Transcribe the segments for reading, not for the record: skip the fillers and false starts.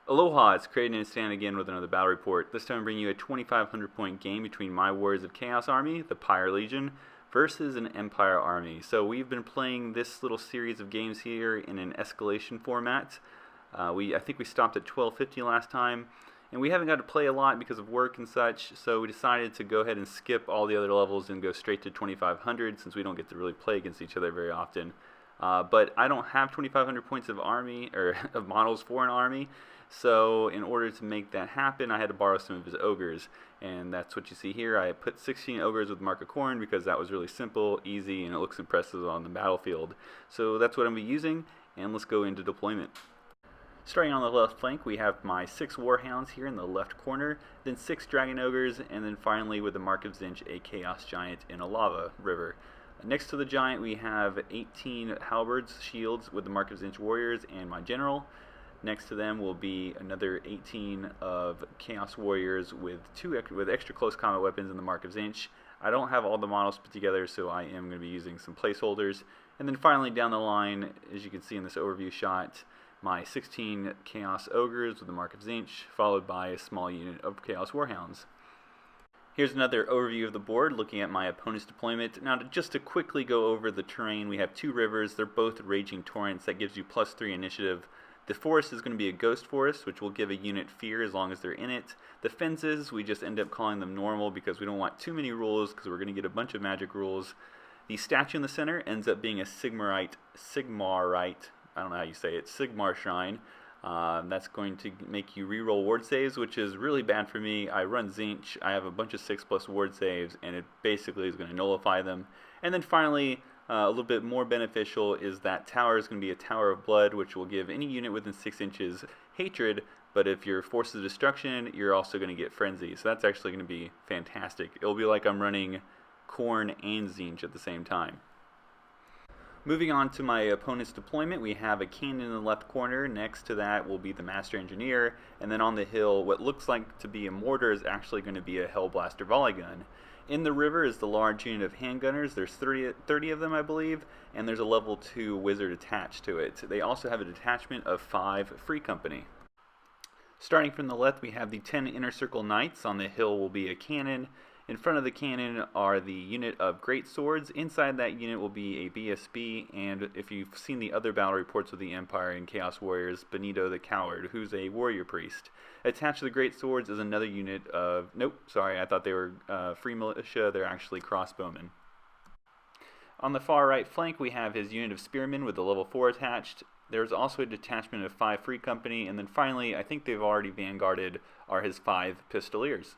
Aloha, it's Creativenametostandout again with another battle report. This time I'm bringing you a 2,500 point game between my Warriors of Chaos army, the Pyre Legion, versus an Empire army. So we've been playing this little series of games here in an escalation format. I think we stopped at 1250 last time, and we haven't got to play a lot because of work and such, so we decided to go ahead and skip all the other levels and go straight to 2,500 since we don't get to really play against each other very often. But I don't have 2,500 points of army or of models for an army. So in order to make that happen, I had to borrow some of his ogres, and that's what you see here. I put 16 ogres with Mark of Corn because that was really simple, easy, and it looks impressive on the battlefield. So that's what I'm going to be using, and let's go into deployment. Starting on the left flank, we have my 6 Warhounds here in the left corner, then 6 Dragon Ogres, and then finally with the Mark of Zinch, a Chaos Giant in a lava river. Next to the Giant, we have 18 Halberds, Shields with the Mark of Zinch Warriors and my General. Next to them will be another 18 of Chaos Warriors with extra close combat weapons in the Mark of Zinch. I don't have all the models put together, so I am going to be using some placeholders. And then finally down the line, as you can see in this overview shot, my 16 Chaos Ogres with the Mark of Zinch, followed by a small unit of Chaos Warhounds. Here's another overview of the board, looking at my opponent's deployment. Now, just to quickly go over the terrain, we have 2 rivers. They're both raging torrents. That gives you +3 initiative. The forest is going to be a ghost forest, which will give a unit fear as long as they're in it. The fences, we just end up calling them normal because we don't want too many rules because we're going to get a bunch of magic rules. The statue in the center ends up being a Sigmarite, I don't know how you say it, Sigmar Shrine. That's going to make you reroll ward saves, which is really bad for me. I run Zinch, I have a bunch of 6+ ward saves, and it basically is going to nullify them. And then finally, a little bit more beneficial is that tower is going to be a Tower of Blood, which will give any unit within 6 inches hatred, but if you're Forces of Destruction, you're also going to get Frenzy. So that's actually going to be fantastic. It'll be like I'm running Khorne and Zinch at the same time. Moving on to my opponent's deployment, we have a cannon in the left corner. Next to that will be the Master Engineer, and then on the hill, what looks like to be a mortar is actually going to be a Hellblaster volley gun. In the river is the large unit of handgunners. There's 30 of them, I believe, and there's a level 2 wizard attached to it. They also have a detachment of 5 free company. Starting from the left, we have the 10 Inner Circle Knights. On the hill will be a cannon. In front of the cannon are the unit of great swords. Inside that unit will be a BSB, and if you've seen the other battle reports of the Empire and Chaos Warriors, Benito the Coward, who's a warrior priest. Attached to the great swords is another unit of, nope, sorry, I thought they were free militia. They're actually crossbowmen. On the far right flank, we have his unit of spearmen with the level 4 attached. There's also a detachment of 5 free company, and then finally, I think they've already vanguarded, are his 5 pistoliers.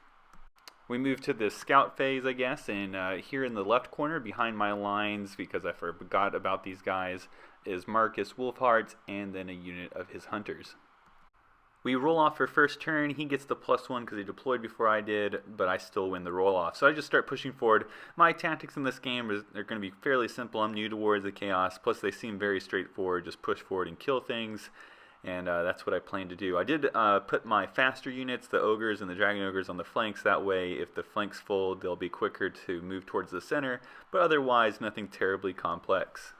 We move to the scout phase, I guess, and here in the left corner behind my lines, because I forgot about these guys, is Marcus Wolfheart and then a unit of his hunters. We roll off for first turn. He gets the +1 because he deployed before I did, but I still win the roll off. So I just start pushing forward. My tactics in this game are going to be fairly simple. I'm new to Warriors of Chaos, plus they seem very straightforward. Just push forward and kill things. And that's what I plan to do. I did put my faster units, the ogres and the dragon ogres, on the flanks. That way, if the flank's full, they'll be quicker to move towards the center. But otherwise, nothing terribly complex.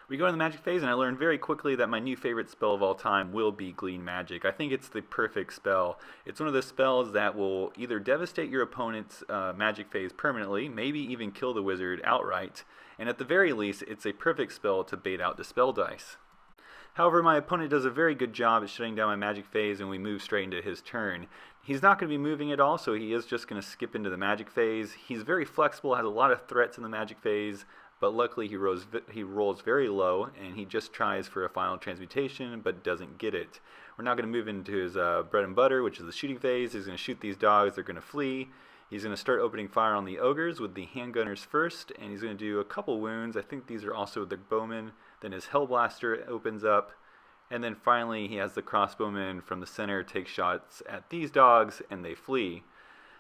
We go into the magic phase, and I learned very quickly that my new favorite spell of all time will be Glean Magic. I think it's the perfect spell. It's one of those spells that will either devastate your opponent's magic phase permanently, maybe even kill the wizard outright, and at the very least, it's a perfect spell to bait out Dispel dice. However, my opponent does a very good job at shutting down my magic phase, and we move straight into his turn. He's not going to be moving at all, so he is just going to skip into the magic phase. He's very flexible, has a lot of threats in the magic phase, but luckily he rolls very low, and he just tries for a final transmutation, but doesn't get it. We're now going to move into his bread and butter, which is the shooting phase. He's going to shoot these dogs, they're going to flee. He's going to start opening fire on the ogres with the handgunners first, and he's going to do a couple wounds. I think these are also the bowmen. Then his hellblaster opens up, and then finally he has the crossbowmen from the center take shots at these dogs, and they flee.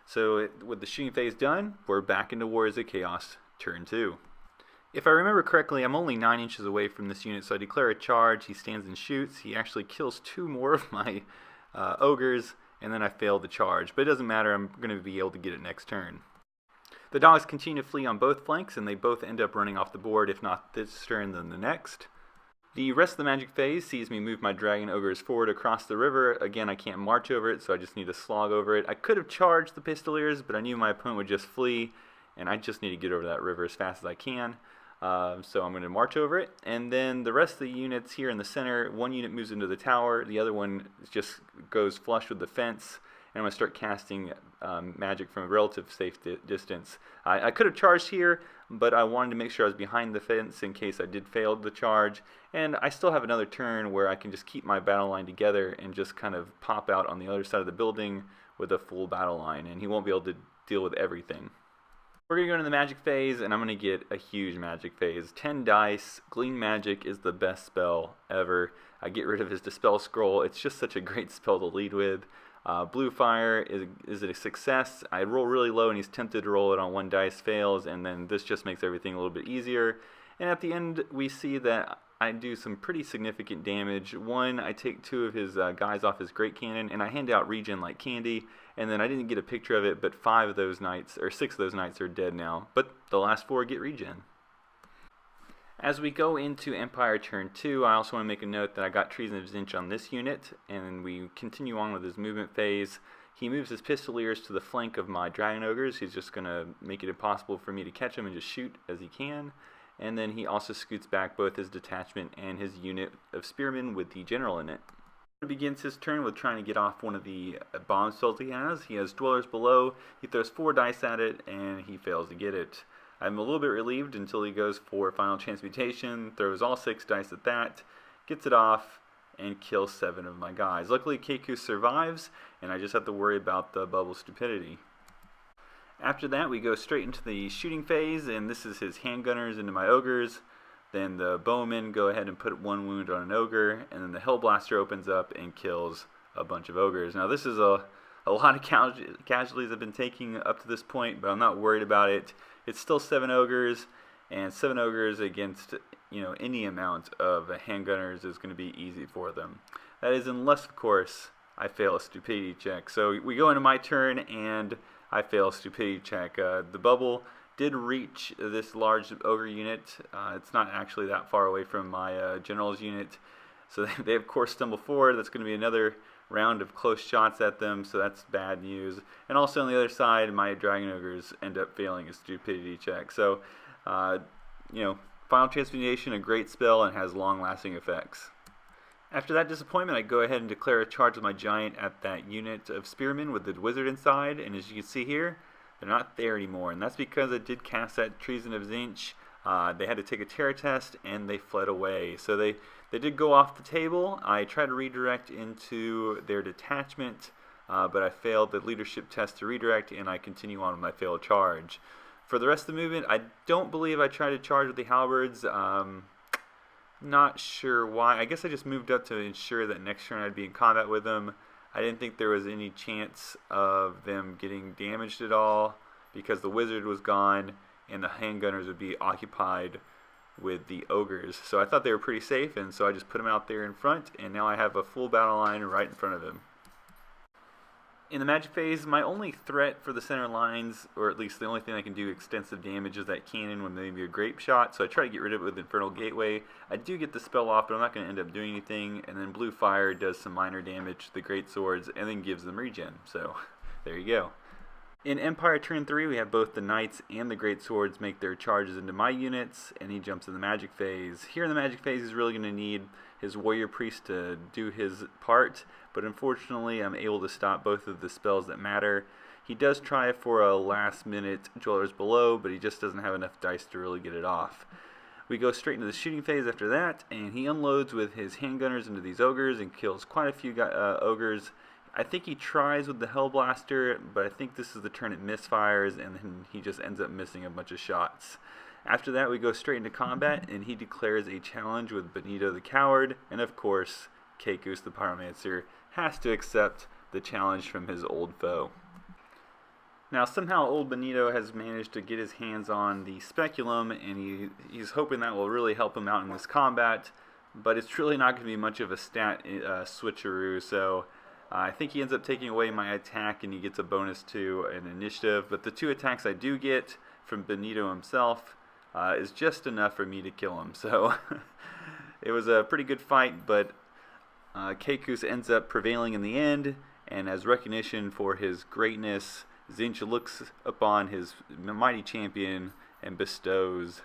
So with the shooting phase done, we're back into Warriors of Chaos, turn 2. If I remember correctly, I'm only 9 inches away from this unit, so I declare a charge. He stands and shoots. He actually kills 2 more of my ogres, and then I fail the charge. But it doesn't matter, I'm going to be able to get it next turn. The dogs continue to flee on both flanks, and they both end up running off the board, if not this turn, then the next. The rest of the magic phase sees me move my dragon ogres forward across the river. Again, I can't march over it, so I just need to slog over it. I could have charged the pistoliers, but I knew my opponent would just flee, and I just need to get over that river as fast as I can. So I'm going to march over it, and then the rest of the units here in the center, one unit moves into the tower, the other one just goes flush with the fence, and I'm going to start casting magic from a relative safe distance. I could have charged here, but I wanted to make sure I was behind the fence in case I did fail the charge, and I still have another turn where I can just keep my battle line together and just kind of pop out on the other side of the building with a full battle line, and he won't be able to deal with everything. We're going to go into the magic phase, and I'm going to get a huge magic phase. 10 dice. Glean Magic is the best spell ever. I get rid of his Dispel Scroll. It's just such a great spell to lead with. Blue Fire is a success. I roll really low, and he's tempted to roll it on 1 dice, fails, and then this just makes everything a little bit easier. And at the end, we see that I do some pretty significant damage. One, I take 2 of his guys off his Great Cannon, and I hand out regen like candy. And then I didn't get a picture of it, but 5 of those knights, or 6 of those knights are dead now. But the last 4 get regen. As we go into Empire turn 2, I also want to make a note that I got Treason of Zinch on this unit, and we continue on with his movement phase. He moves his pistoliers to the flank of my dragon ogres. He's just going to make it impossible for me to catch him and just shoot as he can. And then he also scoots back both his detachment and his unit of spearmen with the general in it. He begins his turn with trying to get off one of the bomb spells he has. He has Dwellers Below. He throws 4 dice at it, and he fails to get it. I'm a little bit relieved until he goes for Final Transmutation, throws all 6 dice at that, gets it off, and kills 7 of my guys. Luckily, Keku survives, and I just have to worry about the bubble stupidity. After that, we go straight into the shooting phase, and this is his handgunners into my ogres. Then the bowmen go ahead and put 1 wound on an ogre, and then the hellblaster opens up and kills a bunch of ogres. Now this is a lot of casualties I've been taking up to this point, but I'm not worried about it. It's still 7 ogres, and 7 ogres against any amount of handgunners is going to be easy for them. That is unless, of course, I fail a stupidity check. So we go into my turn, and I fail a stupidity check. The bubble did reach this large ogre unit. It's not actually that far away from my general's unit. So they of course stumble forward. That's going to be another round of close shots at them, so that's bad news. And also on the other side, my dragon ogres end up failing a stupidity check. So, Final Transmutation, a great spell and has long-lasting effects. After that disappointment, I go ahead and declare a charge with my giant at that unit of spearmen with the wizard inside, and as you can see here, they're not there anymore, and that's because I did cast that Treason of Zinch. They had to take a terror test, and they fled away. So they did go off the table. I tried to redirect into their detachment, but I failed the leadership test to redirect, and I continue on with my failed charge. For the rest of the movement, I don't believe I tried to charge with the halberds. Not sure why. I guess I just moved up to ensure that next turn I'd be in combat with them. I didn't think there was any chance of them getting damaged at all because the wizard was gone and the handgunners would be occupied with the ogres. So I thought they were pretty safe, and so I just put them out there in front, and now I have a full battle line right in front of him. In the magic phase, my only threat for the center lines, or at least the only thing that can do extensive damage, is that cannon with maybe a grape shot, so I try to get rid of it with Infernal Gateway. I do get the spell off, but I'm not going to end up doing anything, and then Blue Fire does some minor damage to the great swords, and then gives them regen, so there you go. In Empire turn 3, we have both the Knights and the Great Swords make their charges into my units, and he jumps in the Magic phase. Here in the Magic phase, he's really going to need his Warrior Priest to do his part, but unfortunately I'm able to stop both of the spells that matter. He does try for a last-minute Dwellers Below, but he just doesn't have enough dice to really get it off. We go straight into the shooting phase after that, and he unloads with his handgunners into these ogres and kills quite a few ogres. I think he tries with the Hellblaster, but I think this is the turn it misfires, and then he just ends up missing a bunch of shots. After that, we go straight into combat, and he declares a challenge with Benito the Coward, and of course, Kekus the Pyromancer has to accept the challenge from his old foe. Now, somehow old Benito has managed to get his hands on the Speculum, and he's hoping that will really help him out in this combat, but it's really not going to be much of a stat switcheroo, so I think he ends up taking away my attack, and he gets a bonus to an initiative, but the 2 attacks I do get from Benito himself is just enough for me to kill him, so it was a pretty good fight, but Kekus ends up prevailing in the end, and as recognition for his greatness, Tzeentch looks upon his mighty champion and bestows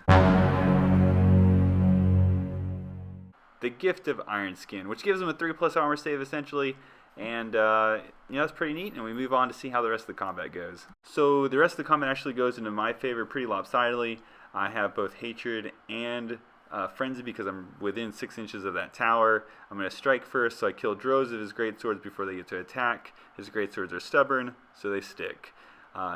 the gift of Iron Skin, which gives him a 3+ armor save essentially, and that's pretty neat, and we move on to see how the rest of the combat goes. So the rest of the combat actually goes into my favor pretty lopsidedly. I have both Hatred and Frenzy because I'm within 6 inches of that tower. I'm going to strike first, so I kill droves of his great swords before they get to attack. His great swords are stubborn, so they stick.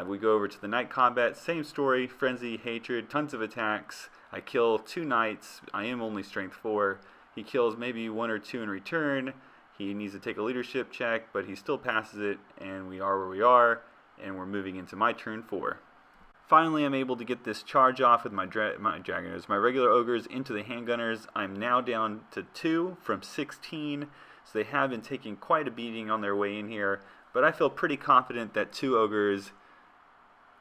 We go over to the night combat, same story, Frenzy, Hatred, tons of attacks. I kill 2 knights, I am only strength 4. He kills maybe 1 or 2 in return. He needs to take a leadership check, but he still passes it, and we are where we are, and we're moving into my turn 4. Finally, I'm able to get this charge off with my dragoners, my regular ogres into the handgunners. I'm now down to 2 from 16, so they have been taking quite a beating on their way in here, but I feel pretty confident that 2 ogres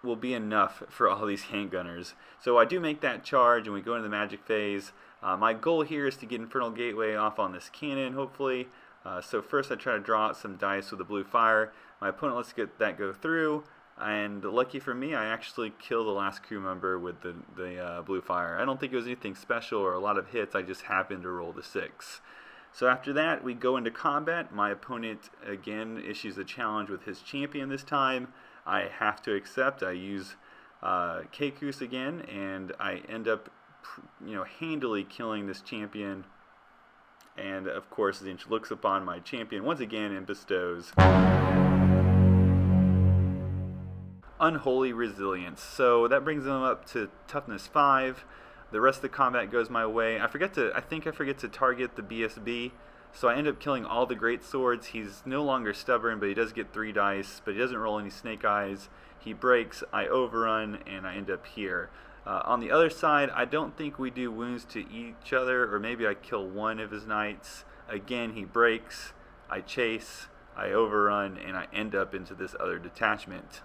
will be enough for all these handgunners. So I do make that charge, and we go into the magic phase. My goal here is to get Infernal Gateway off on this cannon, hopefully. So first I try to draw out some dice with the Blue Fire. My opponent lets that go through, and lucky for me, I actually kill the last crew member with the Blue Fire. I don't think it was anything special or a lot of hits, I just happened to roll the 6. So after that, we go into combat. My opponent again issues a challenge with his champion this time. I have to accept. I use Kekus again, and I end up handily killing this champion. And of course, Tzeentch looks upon my champion once again and bestows Unholy Resilience. So that brings him up to toughness 5. The rest of the combat goes my way. I think I forget to target the BSB, so I end up killing all the great swords. He's no longer stubborn, but he does get 3 dice, but he doesn't roll any snake eyes. He breaks, I overrun, and I end up here. On the other side, I don't think we do wounds to each other, or maybe I kill 1 of his knights. Again, he breaks, I chase, I overrun, and I end up into this other detachment.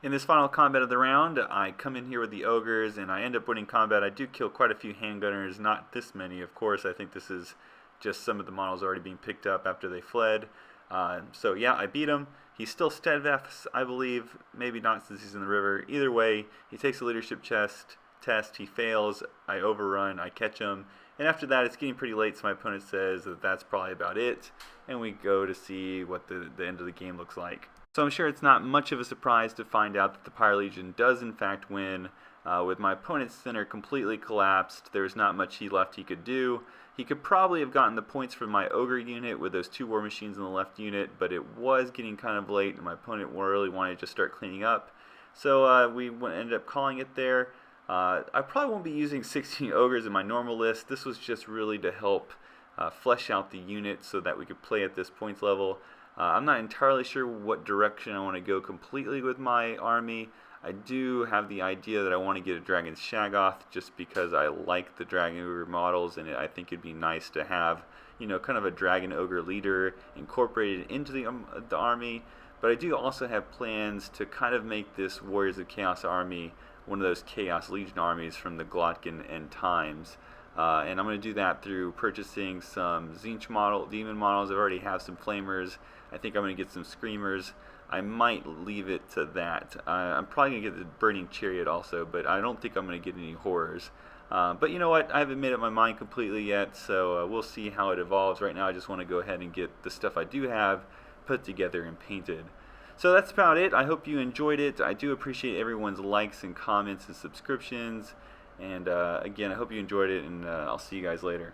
In this final combat of the round, I come in here with the ogres, and I end up winning combat. I do kill quite a few handgunners, not this many, of course. I think this is just some of the models already being picked up after they fled. So yeah, I beat him. He's still steadfast, I believe. Maybe not since he's in the river. Either way, he takes a leadership test. He fails. I overrun. I catch him. And after that, it's getting pretty late, so my opponent says that that's probably about it. And we go to see what the end of the game looks like. So I'm sure it's not much of a surprise to find out that the Pyre Legion does in fact win. With my opponent's center completely collapsed, there's not much left he could do. He could probably have gotten the points from my ogre unit with those 2 war machines in the left unit, but it was getting kind of late, and my opponent really wanted to just start cleaning up. So we ended up calling it there. I probably won't be using 16 ogres in my normal list. This was just really to help flesh out the unit so that we could play at this points level. I'm not entirely sure what direction I want to go completely with my army. I do have the idea that I want to get a Dragon's Shaggoth just because I like the Dragon Ogre models, and I think it'd be nice to have, kind of a Dragon Ogre leader incorporated into the army. But I do also have plans to kind of make this Warriors of Chaos army one of those Chaos Legion armies from the Glotkin end times. And I'm going to do that through purchasing some Zinch demon models. I already have some Flamers. I think I'm going to get some Screamers. I might leave it to that. I'm probably going to get the Burning Chariot also, but I don't think I'm going to get any Horrors. But you know what? I haven't made up my mind completely yet, so we'll see how it evolves. Right now I just want to go ahead and get the stuff I do have put together and painted. So that's about it. I hope you enjoyed it. I do appreciate everyone's likes and comments and subscriptions. And again, I hope you enjoyed it, and I'll see you guys later.